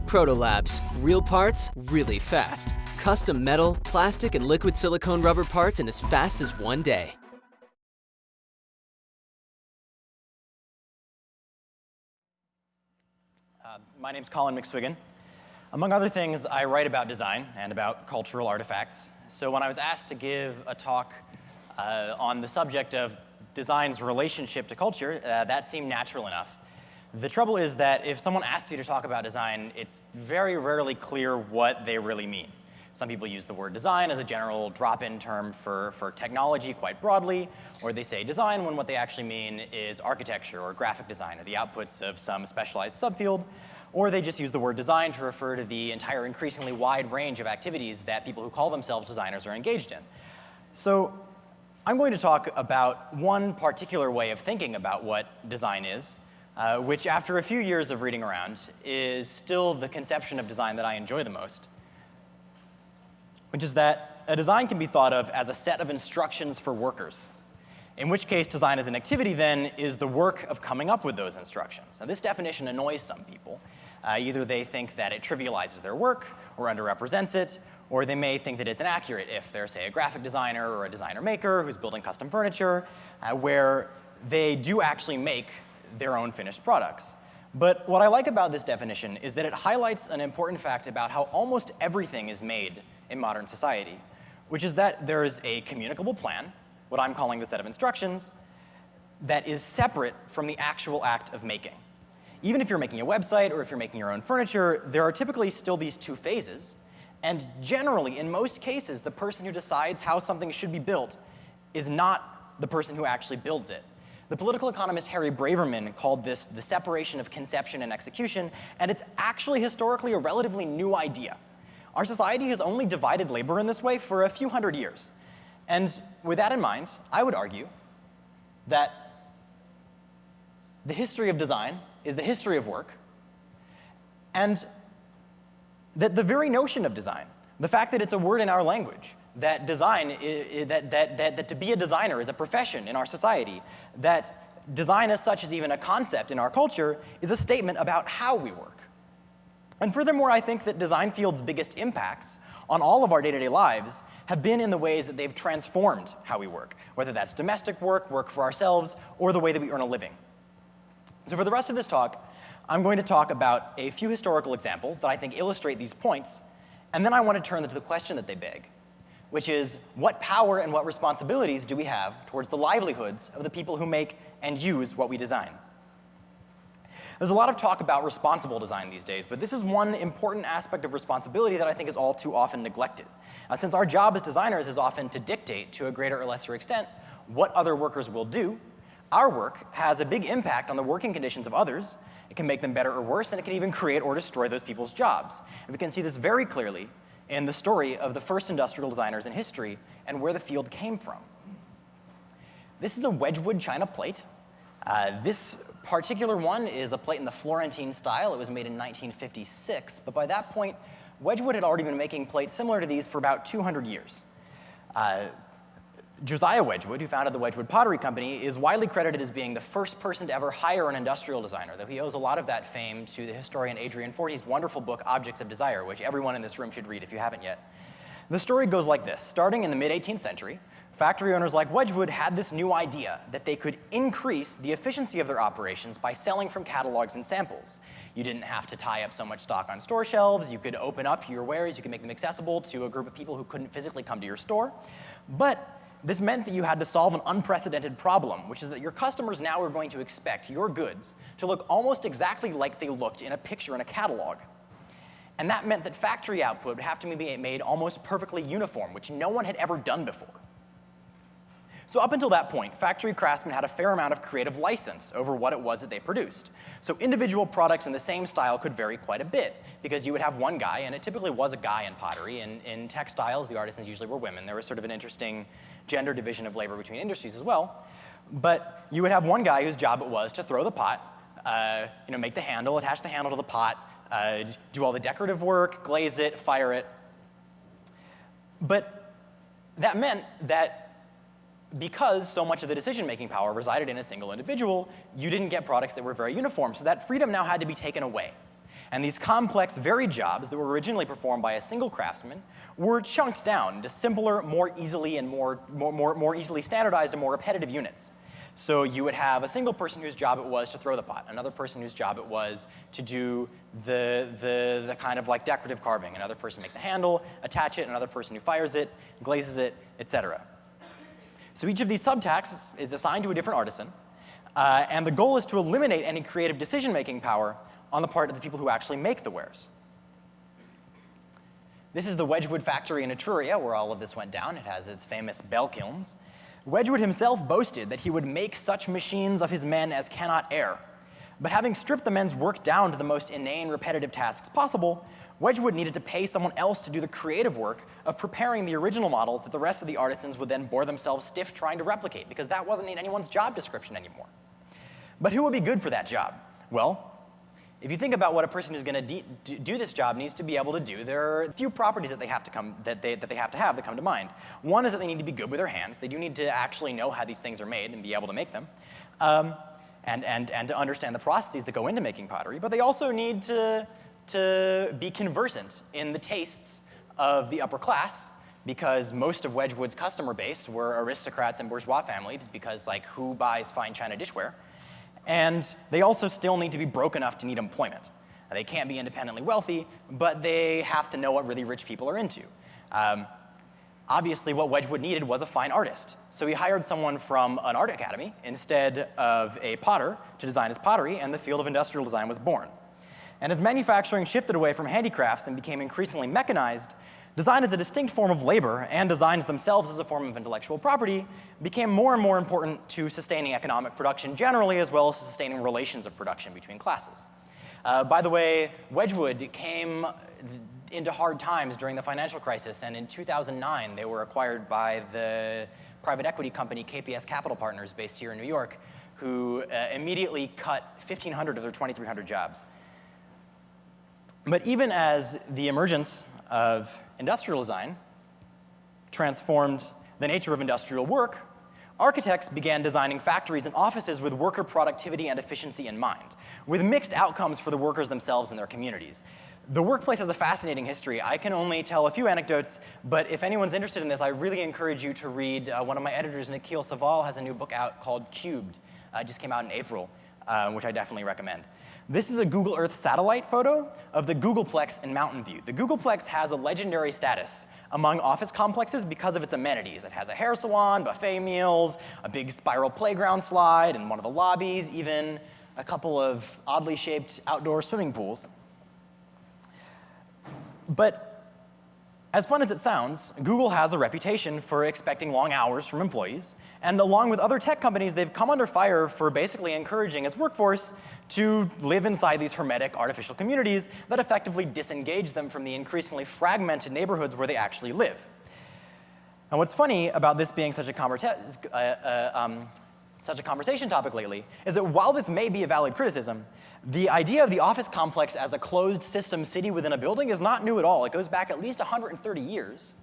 Proto Labs. Real parts, really fast. Custom metal, plastic, and liquid silicone rubber parts in as fast as 1 day. My name's Colin Mcswiggen. Among other things, I write about design and about cultural artifacts. So when I was asked to give a talk on the subject of design's relationship to culture, that seemed natural enough. The trouble is that if someone asks you to talk about design, it's very rarely clear what they really mean. Some people use the word design as a general drop-in term for technology quite broadly, or they say design when what they actually mean is architecture or graphic design or the outputs of some specialized subfield, or they just use the word design to refer to the entire increasingly wide range of activities that people who call themselves designers are engaged in. So I'm going to talk about one particular way of thinking about what design is, which after a few years of reading around is still the conception of design that I enjoy the most, which is that a design can be thought of as a set of instructions for workers, in which case design as an activity then is the work of coming up with those instructions. Now this definition annoys some people. Either they think that it trivializes their work or underrepresents it, or they may think that it's inaccurate if they're, say, a graphic designer or a designer maker who's building custom furniture, where they do actually make their own finished products. But what I like about this definition is that it highlights an important fact about how almost everything is made in modern society, which is that there is a communicable plan, what I'm calling the set of instructions, that is separate from the actual act of making. Even if you're making a website or if you're making your own furniture, there are typically still these two phases, and generally, in most cases, the person who decides how something should be built is not the person who actually builds it. The political economist Harry Braverman called this the separation of conception and execution, and it's actually historically a relatively new idea. Our society has only divided labor in this way for a few hundred years. And with that in mind, I would argue that the history of design is the history of work, and that the very notion of design, the fact that it's a word in our language, that design, that to be a designer is a profession in our society, that design as such is even a concept in our culture, is a statement about how we work. And furthermore, I think that design field's biggest impacts on all of our day-to-day lives have been in the ways that they've transformed how we work, whether that's domestic work, work for ourselves, or the way that we earn a living. So for the rest of this talk, I'm going to talk about a few historical examples that I think illustrate these points, and then I want to turn to the question that they beg, which is, what power and what responsibilities do we have towards the livelihoods of the people who make and use what we design? There's a lot of talk about responsible design these days, but this is one important aspect of responsibility that I think is all too often neglected. Since our job as designers is often to dictate, to a greater or lesser extent, what other workers will do, our work has a big impact on the working conditions of others. It can make them better or worse, and it can even create or destroy those people's jobs. And we can see this very clearly in the story of the first industrial designers in history and where the field came from. This is a Wedgwood china plate. This particular one is a plate in the Florentine style. It was made in 1956, but by that point, Wedgwood had already been making plates similar to these for about 200 years. Josiah Wedgwood, who founded the Wedgwood Pottery Company, is widely credited as being the first person to ever hire an industrial designer, though he owes a lot of that fame to the historian Adrian Forty's wonderful book, Objects of Desire, which everyone in this room should read if you haven't yet. The story goes like this. Starting in the mid-18th century, factory owners like Wedgwood had this new idea that they could increase the efficiency of their operations by selling from catalogs and samples. You didn't have to tie up so much stock on store shelves. You could open up your wares. You could make them accessible to a group of people who couldn't physically come to your store. But this meant that you had to solve an unprecedented problem, which is that your customers now are going to expect your goods to look almost exactly like they looked in a picture in a catalog. And that meant that factory output would have to be made almost perfectly uniform, which no one had ever done before. So up until that point, factory craftsmen had a fair amount of creative license over what it was that they produced. So individual products in the same style could vary quite a bit, because you would have one guy, and it typically was a guy in pottery. In textiles, the artisans usually were women. There was sort of an interesting gender division of labor between industries as well. But you would have one guy whose job it was to throw the pot, make the handle, attach the handle to the pot, do all the decorative work, glaze it, fire it. But that meant that because so much of the decision-making power resided in a single individual, you didn't get products that were very uniform. So that freedom now had to be taken away. And these complex, varied jobs that were originally performed by a single craftsman were chunked down into simpler, more easily standardized and more repetitive units. So you would have a single person whose job it was to throw the pot, another person whose job it was to do the kind of like decorative carving, another person make the handle, attach it, another person who fires it, glazes it, etc. So each of these subtasks is assigned to a different artisan, and the goal is to eliminate any creative decision-making power on the part of the people who actually make the wares. This is the Wedgwood factory in Etruria, where all of this went down. It has its famous bell kilns. Wedgwood himself boasted that he would make such machines of his men as cannot err. But having stripped the men's work down to the most inane, repetitive tasks possible, Wedgwood needed to pay someone else to do the creative work of preparing the original models that the rest of the artisans would then bore themselves stiff trying to replicate, because that wasn't in anyone's job description anymore. But who would be good for that job? Well, if you think about what a person who's going to do this job needs to be able to do, there are a few properties that they have to have that come to mind. One is that they need to be good with their hands. They do need to actually know how these things are made and be able to make them, and to understand the processes that go into making pottery. But they also need to be conversant in the tastes of the upper class, because most of Wedgwood's customer base were aristocrats and bourgeois families, because like who buys fine china dishware? And they also still need to be broke enough to need employment. They can't be independently wealthy, but they have to know what really rich people are into. Obviously, what Wedgwood needed was a fine artist. So he hired someone from an art academy instead of a potter to design his pottery, and the field of industrial design was born. And as manufacturing shifted away from handicrafts and became increasingly mechanized, design as a distinct form of labor, and designs themselves as a form of intellectual property, became more and more important to sustaining economic production generally, as well as sustaining relations of production between classes. By the way, Wedgwood came into hard times during the financial crisis, and in 2009, they were acquired by the private equity company KPS Capital Partners, based here in New York, who immediately cut 1,500 of their 2,300 jobs. But even as the emergence of industrial design transformed the nature of industrial work, architects began designing factories and offices with worker productivity and efficiency in mind, with mixed outcomes for the workers themselves and their communities. The workplace has a fascinating history. I can only tell a few anecdotes, but if anyone's interested in this, I really encourage you to read, one of my editors, Nikhil Saval, has a new book out called Cubed. It just came out in April, which I definitely recommend. This is a Google Earth satellite photo of the Googleplex in Mountain View. The Googleplex has a legendary status among office complexes because of its amenities. It has a hair salon, buffet meals, a big spiral playground slide in one of the lobbies, even a couple of oddly shaped outdoor swimming pools. But as fun as it sounds, Google has a reputation for expecting long hours from employees, and along with other tech companies, they've come under fire for basically encouraging its workforce to live inside these hermetic artificial communities that effectively disengage them from the increasingly fragmented neighborhoods where they actually live. And what's funny about this being such a conversation topic lately is that while this may be a valid criticism, the idea of the office complex as a closed system city within a building is not new at all. It goes back at least 130 years.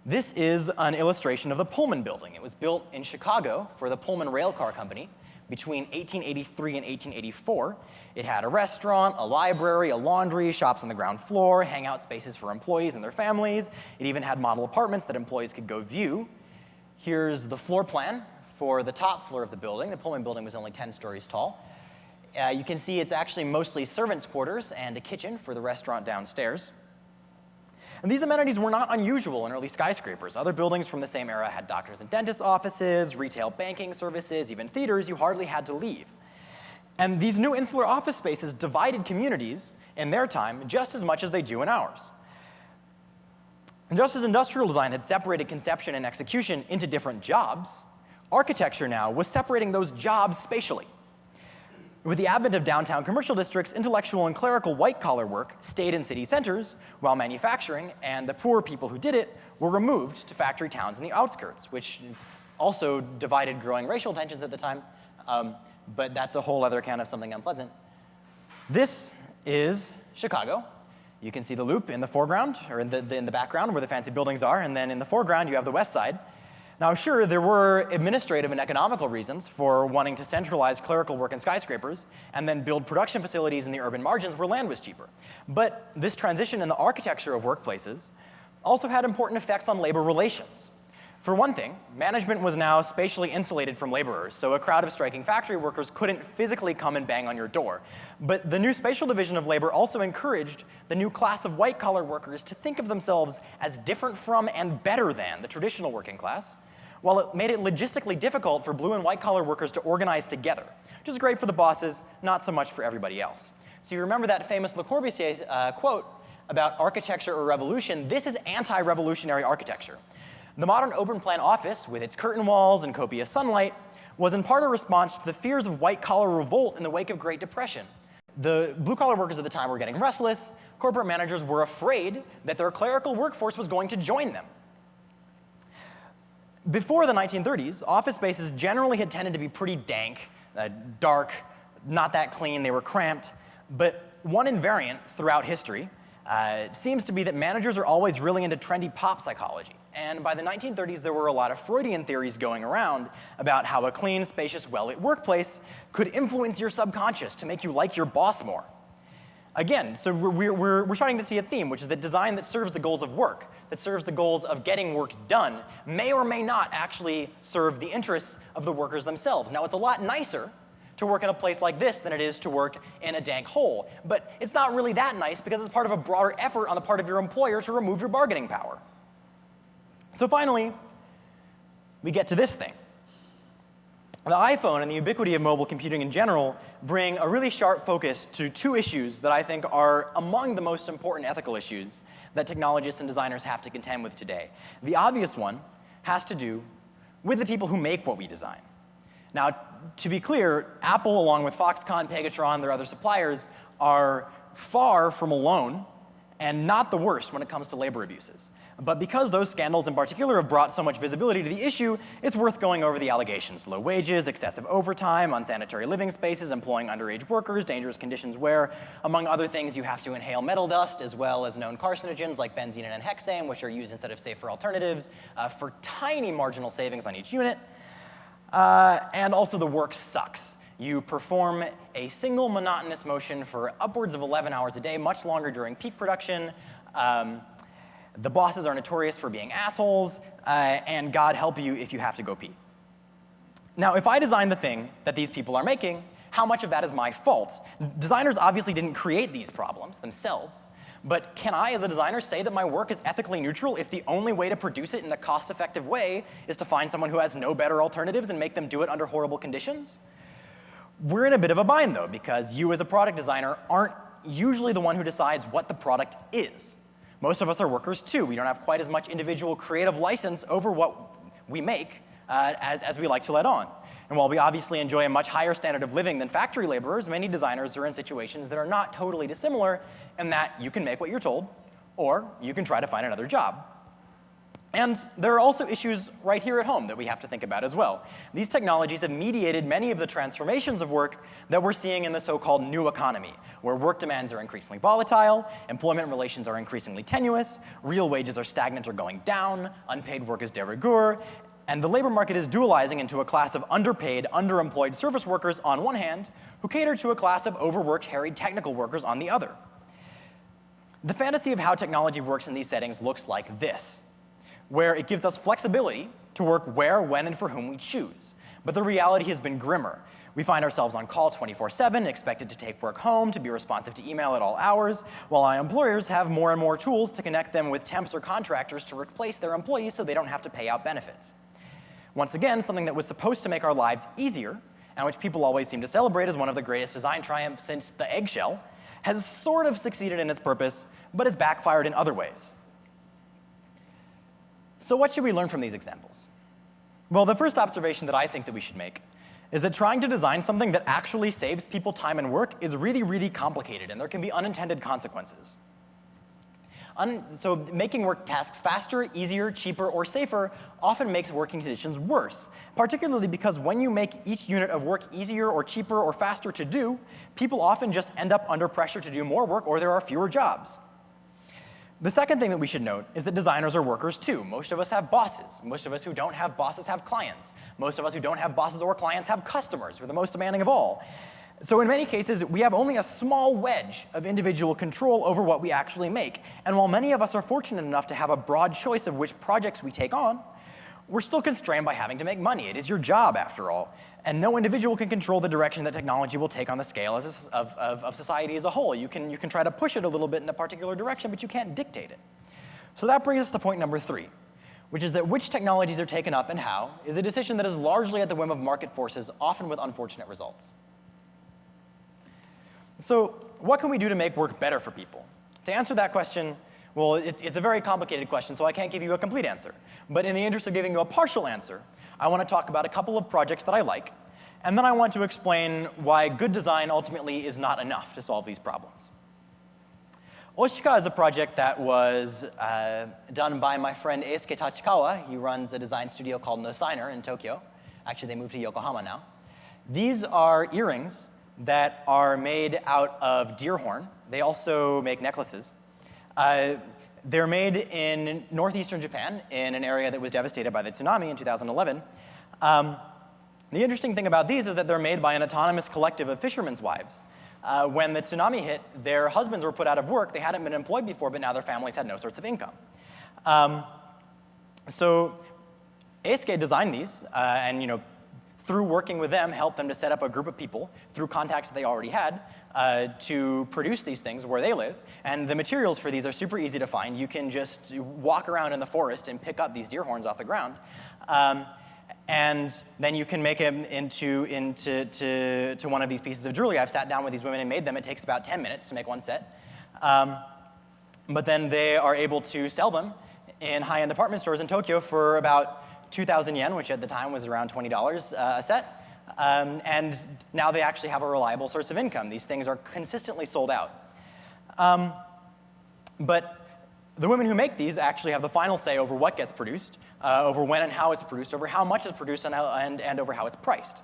This is an illustration of the Pullman Building. It was built in Chicago for the Pullman Railcar Company between 1883 and 1884. It had a restaurant, a library, a laundry, shops on the ground floor, hangout spaces for employees and their families. It even had model apartments that employees could go view. Here's the floor plan for the top floor of the building. The Pullman Building was only 10 stories tall. You can see it's actually mostly servants' quarters and a kitchen for the restaurant downstairs. And these amenities were not unusual in early skyscrapers. Other buildings from the same era had doctors' and dentists' offices, retail banking services, even theaters. You hardly had to leave. And these new insular office spaces divided communities in their time just as much as they do in ours. And just as industrial design had separated conception and execution into different jobs, architecture now was separating those jobs spatially. With the advent of downtown commercial districts, intellectual and clerical white-collar work stayed in city centers, while manufacturing and the poor people who did it were removed to factory towns in the outskirts, which also divided growing racial tensions at the time, but that's a whole other account of something unpleasant. This is Chicago. You can see the Loop in the foreground, or in the background where the fancy buildings are, and then in the foreground you have the West Side. Now, sure, there were administrative and economical reasons for wanting to centralize clerical work in skyscrapers and then build production facilities in the urban margins where land was cheaper. But this transition in the architecture of workplaces also had important effects on labor relations. For one thing, management was now spatially insulated from laborers, so a crowd of striking factory workers couldn't physically come and bang on your door. But the new spatial division of labor also encouraged the new class of white-collar workers to think of themselves as different from and better than the traditional working class, while it made it logistically difficult for blue and white-collar workers to organize together, which is great for the bosses, not so much for everybody else. So you remember that famous Le Corbusier quote about architecture or revolution? This is anti-revolutionary architecture. The modern open-plan office, with its curtain walls and copious sunlight, was in part a response to the fears of white-collar revolt in the wake of Great Depression. The blue-collar workers at the time were getting restless. Corporate managers were afraid that their clerical workforce was going to join them. Before the 1930s, office spaces generally had tended to be pretty dank, dark, not that clean, they were cramped. But one invariant throughout history seems to be that managers are always really into trendy pop psychology. And by the 1930s, there were a lot of Freudian theories going around about how a clean, spacious, well-lit workplace could influence your subconscious to make you like your boss more. Again, so we're starting to see a theme, which is that design that serves the goals of work, that serves the goals of getting work done, may or may not actually serve the interests of the workers themselves. Now, it's a lot nicer to work in a place like this than it is to work in a dank hole. But it's not really that nice because it's part of a broader effort on the part of your employer to remove your bargaining power. So finally, we get to this thing. The iPhone and the ubiquity of mobile computing in general bring a really sharp focus to two issues that I think are among the most important ethical issues that technologists and designers have to contend with today. The obvious one has to do with the people who make what we design. Now, to be clear, Apple, along with Foxconn, Pegatron, their other suppliers, are far from alone and not the worst when it comes to labor abuses. But because those scandals in particular have brought so much visibility to the issue, it's worth going over the allegations: low wages, excessive overtime, unsanitary living spaces, employing underage workers, dangerous conditions where, among other things, you have to inhale metal dust, as well as known carcinogens like benzene and hexane, which are used instead of safer alternatives for tiny marginal savings on each unit. And also the work sucks. You perform a single monotonous motion for upwards of 11 hours a day, much longer during peak production. The bosses are notorious for being assholes, and God help you if you have to go pee. Now, if I design the thing that these people are making, how much of that is my fault? Designers obviously didn't create these problems themselves, but can I, as a designer, say that my work is ethically neutral if the only way to produce it in a cost-effective way is to find someone who has no better alternatives and make them do it under horrible conditions? We're in a bit of a bind, though, because you as a product designer aren't usually the one who decides what the product is. Most of us are workers, too. We don't have quite as much individual creative license over what we make as we like to let on. And while we obviously enjoy a much higher standard of living than factory laborers, many designers are in situations that are not totally dissimilar in that you can make what you're told, or you can try to find another job. And there are also issues right here at home that we have to think about as well. These technologies have mediated many of the transformations of work that we're seeing in the so-called new economy, where work demands are increasingly volatile, employment relations are increasingly tenuous, real wages are stagnant or going down, unpaid work is de rigueur, and the labor market is dualizing into a class of underpaid, underemployed service workers on one hand, who cater to a class of overworked, harried technical workers on the other. The fantasy of how technology works in these settings looks like this, where it gives us flexibility to work where, when, and for whom we choose. But the reality has been grimmer. We find ourselves on call 24/7, expected to take work home, to be responsive to email at all hours, while our employers have more and more tools to connect them with temps or contractors to replace their employees so they don't have to pay out benefits. Once again, something that was supposed to make our lives easier, and which people always seem to celebrate as one of the greatest design triumphs since the eggshell, has sort of succeeded in its purpose, but has backfired in other ways. So what should we learn from these examples? Well, the first observation that I think that we should make is that trying to design something that actually saves people time and work is really, really complicated, and there can be unintended consequences. So making work tasks faster, easier, cheaper, or safer often makes working conditions worse, particularly because when you make each unit of work easier or cheaper or faster to do, people often just end up under pressure to do more work or there are fewer jobs. The second thing that we should note is that designers are workers too. Most of us have bosses. Most of us who don't have bosses have clients. Most of us who don't have bosses or clients have customers. We're the most demanding of all. So in many cases, we have only a small wedge of individual control over what we actually make. And while many of us are fortunate enough to have a broad choice of which projects we take on, we're still constrained by having to make money. It is your job, after all. And no individual can control the direction that technology will take on the scale of society as a whole. You can try to push it a little bit in a particular direction, but you can't dictate it. So that brings us to point number 3, which is that which technologies are taken up and how is a decision that is largely at the whim of market forces, often with unfortunate results. So what can we do to make work better for people? To answer that question, well, it's a very complicated question, so I can't give you a complete answer. But in the interest of giving you a partial answer, I want to talk about a couple of projects that I like, and then I want to explain why good design ultimately is not enough to solve these problems. Oshika is a project that was done by my friend Eisuke Tachikawa. He runs a design studio called No Signer in Tokyo. Actually, they moved to Yokohama now. These are earrings that are made out of deer horn. They also make necklaces. They're made in northeastern Japan in an area that was devastated by the tsunami in 2011. The interesting thing about these is that they're made by an autonomous collective of fishermen's wives. When the tsunami hit, their husbands were put out of work. They hadn't been employed before, but now their families had no sorts of income. So Eisuke designed these, and through working with them, helped them to set up a group of people through contacts that they already had to produce these things where they live. And the materials for these are super easy to find. You can just walk around in the forest and pick up these deer horns off the ground. And then you can make them into one of these pieces of jewelry. I've sat down with these women and made them. It takes about 10 minutes to make one set. But then they are able to sell them in high-end department stores in Tokyo for about 2,000 yen, which at the time was around $20 a set. And now they actually have a reliable source of income. These things are consistently sold out. But the women who make these actually have the final say over what gets produced, over when and how it's produced, over how much is produced, and over how it's priced.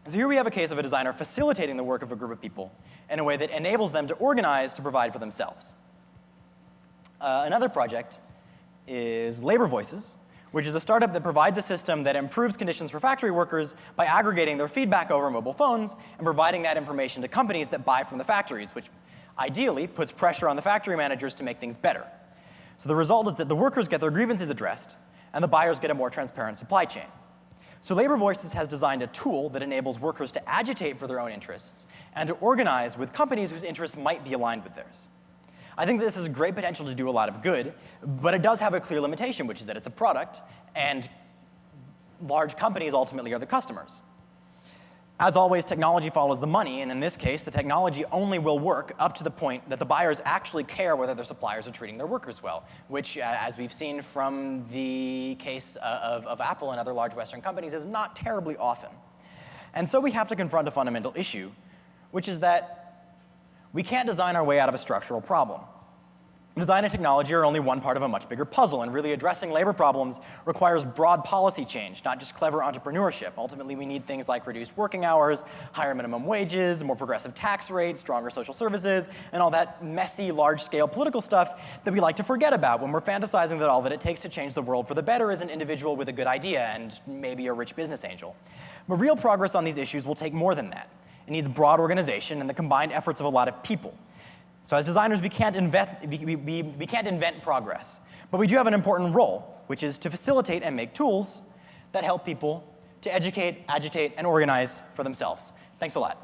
So here we have a case of a designer facilitating the work of a group of people in a way that enables them to organize to provide for themselves. Another project is Labor Voices, which is a startup that provides a system that improves conditions for factory workers by aggregating their feedback over mobile phones and providing that information to companies that buy from the factories, which ideally puts pressure on the factory managers to make things better. So the result is that the workers get their grievances addressed, and the buyers get a more transparent supply chain. So Labor Voices has designed a tool that enables workers to agitate for their own interests and to organize with companies whose interests might be aligned with theirs. I think this has great potential to do a lot of good, but it does have a clear limitation, which is that it's a product, and large companies ultimately are the customers. As always, technology follows the money, and in this case, the technology only will work up to the point that the buyers actually care whether their suppliers are treating their workers well, which, as we've seen from the case of Apple and other large Western companies, is not terribly often. And so we have to confront a fundamental issue, which is that we can't design our way out of a structural problem. Design and technology are only one part of a much bigger puzzle, and really addressing labor problems requires broad policy change, not just clever entrepreneurship. Ultimately, we need things like reduced working hours, higher minimum wages, more progressive tax rates, stronger social services, and all that messy, large-scale political stuff that we like to forget about when we're fantasizing that all that it takes to change the world for the better is an individual with a good idea and maybe a rich business angel. But real progress on these issues will take more than that. It needs broad organization and the combined efforts of a lot of people. So as designers, we can't invent progress. But we do have an important role, which is to facilitate and make tools that help people to educate, agitate, and organize for themselves. Thanks a lot.